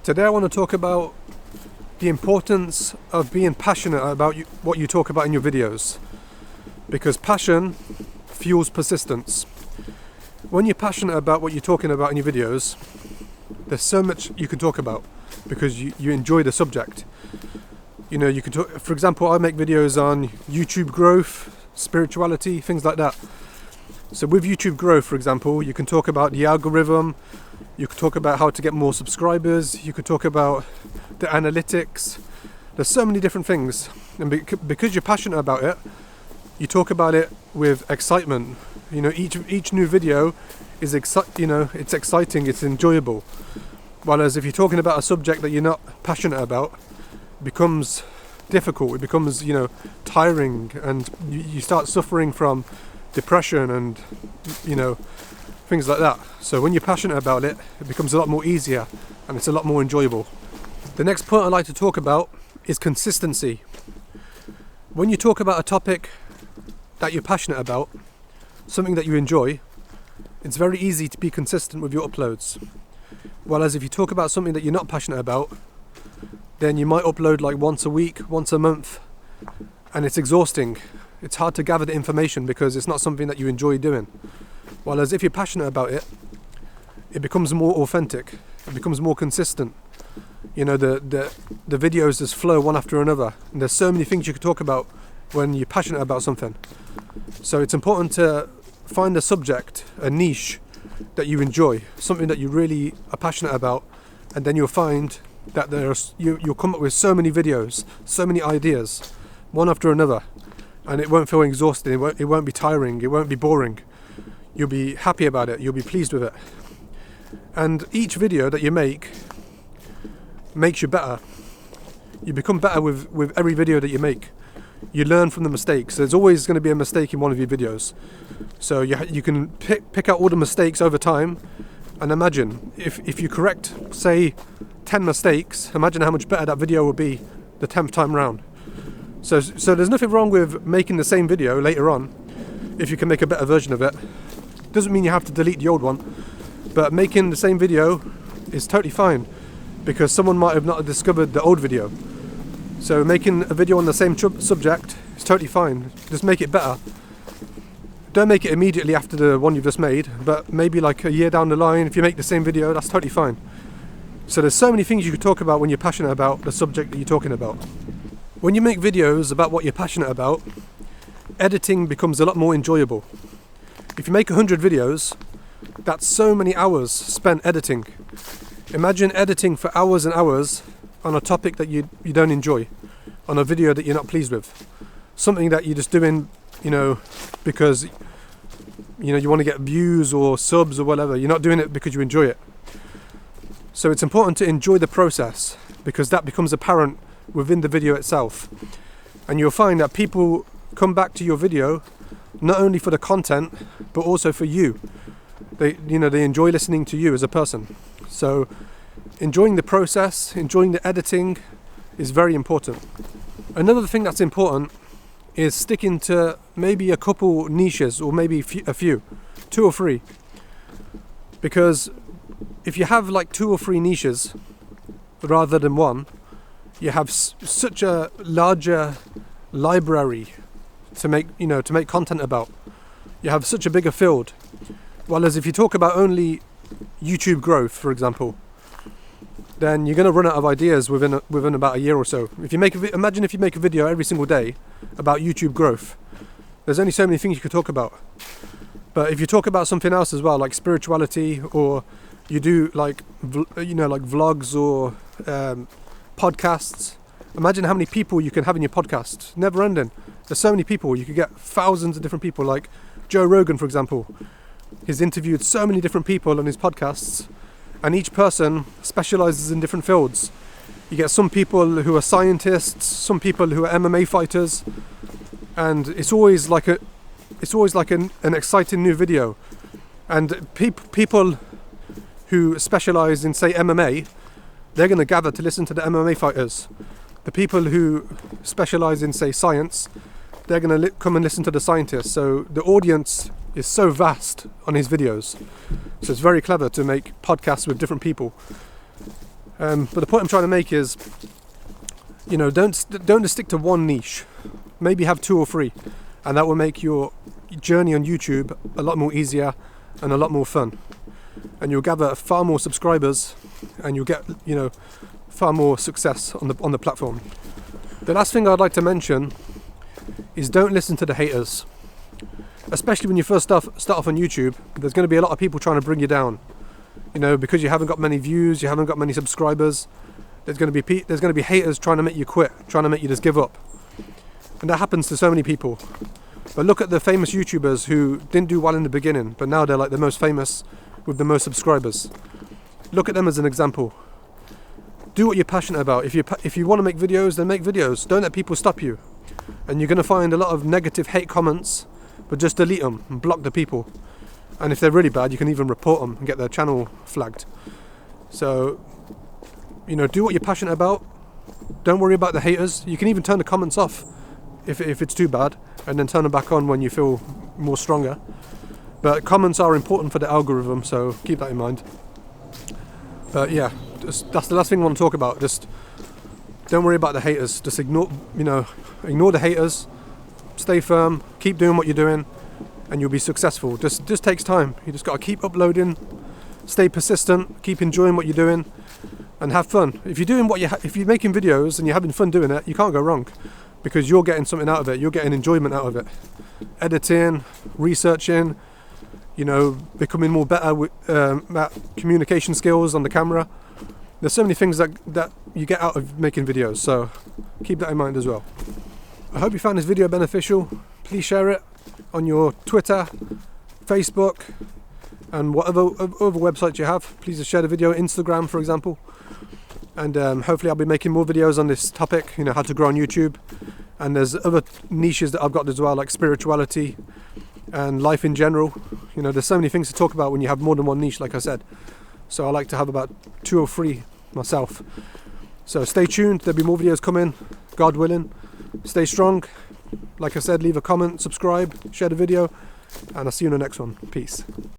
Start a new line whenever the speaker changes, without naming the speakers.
Today I want to talk about the importance of being passionate about what you talk about in your videos, because passion fuels persistence. When you're passionate about what you're talking about in your videos, there's so much you can talk about because you enjoy the subject. You know, you can talk, for example, I make videos on YouTube growth, spirituality, things like that. So with YouTube growth, for example, you can talk about the algorithm, you can talk about how to get more subscribers, you could talk about the analytics. There's so many different things, and because you're passionate about it, you talk about it with excitement. You know, each new video is it's exciting, it's enjoyable. Whereas if you're talking about a subject that you're not passionate about, it becomes difficult, it becomes, tiring, and you start suffering from depression and, things like that. So when you're passionate about it, it becomes a lot more easier and it's a lot more enjoyable. The next point I'd like to talk about is consistency. When you talk about a topic that you're passionate about, something that you enjoy, it's very easy to be consistent with your uploads. Whereas if you talk about something that you're not passionate about, then you might upload like once a week, once a month, and it's exhausting. It's hard to gather the information because it's not something that you enjoy doing. Whereas if you're passionate about it, it becomes more authentic, it becomes more consistent. You know, the videos just flow one after another, and there's so many things you could talk about when you're passionate about something. So it's important to find a subject, a niche that you enjoy, something that you really are passionate about, and then you'll find that you'll come up with so many videos, so many ideas, one after another, and it won't feel exhausting, it won't be tiring, it won't be boring. You'll be happy about it, you'll be pleased with it. And each video that you make makes you better. You become better with every video that you make. You learn from the mistakes. There's always going to be a mistake in one of your videos. So you can pick out all the mistakes over time, and imagine if you correct, say, 10 mistakes, imagine how much better that video will be the 10th time round. So there's nothing wrong with making the same video later on if you can make a better version of it. Doesn't mean you have to delete the old one, but making the same video is totally fine because someone might have not discovered the old video. So making a video on the same subject is totally fine. Just make it better. Don't make it immediately after the one you've just made, but maybe like a year down the line, if you make the same video, that's totally fine. So there's so many things you could talk about when you're passionate about the subject that you're talking about. When you make videos about what you're passionate about, editing becomes a lot more enjoyable. If you make 100 videos, that's so many hours spent editing. Imagine editing for hours and hours on a topic that you don't enjoy, on a video that you're not pleased with, something that you're just doing, because you want to get views or subs or whatever. You're not doing it because you enjoy it. So it's important to enjoy the process because that becomes apparent within the video itself, and you'll find that people come back to your video not only for the content but also for you. They enjoy listening to you as a person. So enjoying the process, enjoying the editing is very important. Another thing that's important is sticking to maybe a couple niches, or maybe a few, 2 or 3. Because if you have like 2 or 3 niches rather than one, you have such a larger library to make content about. You have such a bigger field. Whereas if you talk about only YouTube growth, for example, then you're going to run out of ideas within about a year or so. Imagine if you make a video every single day about YouTube growth. There's only so many things you could talk about. But if you talk about something else as well, like spirituality, or you do like vlogs or podcasts, imagine how many people you can have in your podcast. Never ending. There's so many people. You could get thousands of different people, like Joe Rogan, for example. He's interviewed so many different people on his podcasts, and each person specializes in different fields. You get some people who are scientists, some people who are MMA fighters, and it's always like an exciting new video. And people who specialize in, say, MMA, they're going to gather to listen to the MMA fighters. The people who specialize in, say, science, they're going to come and listen to the scientists. So the audience is so vast on his videos. So it's very clever to make podcasts with different people. But the point I'm trying to make is, you know, don't just stick to one niche. Maybe have 2 or 3, and that will make your journey on YouTube a lot more easier and a lot more fun. And you'll gather far more subscribers, and you'll get, you know, far more success on the platform. The last thing I'd like to mention is don't listen to the haters. Especially when you first start off on YouTube, there's going to be a lot of people trying to bring you down. You know, because you haven't got many views, you haven't got many subscribers. There's going to be haters trying to make you quit, trying to make you just give up. And that happens to so many people. But look at the famous YouTubers who didn't do well in the beginning, but now they're like the most famous with the most subscribers. Look at them as an example. Do what you're passionate about. If you want to make videos, then make videos. Don't let people stop you. And you're going to find a lot of negative hate comments, but just delete them and block the people. And if they're really bad, you can even report them and get their channel flagged. So, you know, do what you're passionate about. Don't worry about the haters. You can even turn the comments off if it's too bad, and then turn them back on when you feel more stronger. But comments are important for the algorithm, so keep that in mind. But yeah, that's the last thing I want to talk about. Just don't worry about the haters. Just ignore the haters. Stay firm. Keep doing what you're doing, and you'll be successful. Just takes time. You just got to keep uploading, stay persistent, keep enjoying what you're doing, and have fun. If you're making videos and you're having fun doing it, you can't go wrong, because you're getting something out of it. You're getting enjoyment out of it. Editing, researching, you know, becoming more better with communication skills on the camera. There's so many things that you get out of making videos, so keep that in mind as well. I hope you found this video beneficial. Please share it on your Twitter, Facebook, and whatever other websites you have. Please just share the video, Instagram for example. And hopefully I'll be making more videos on this topic, you know, how to grow on YouTube. And there's other niches that I've got as well, like spirituality and life in general. You know, there's so many things to talk about when you have more than one niche, like I said. So I like to have about 2 or 3 myself. So stay tuned, there'll be more videos coming, God willing. Stay strong. Like I said, leave a comment, subscribe, share the video, and I'll see you in the next one. Peace.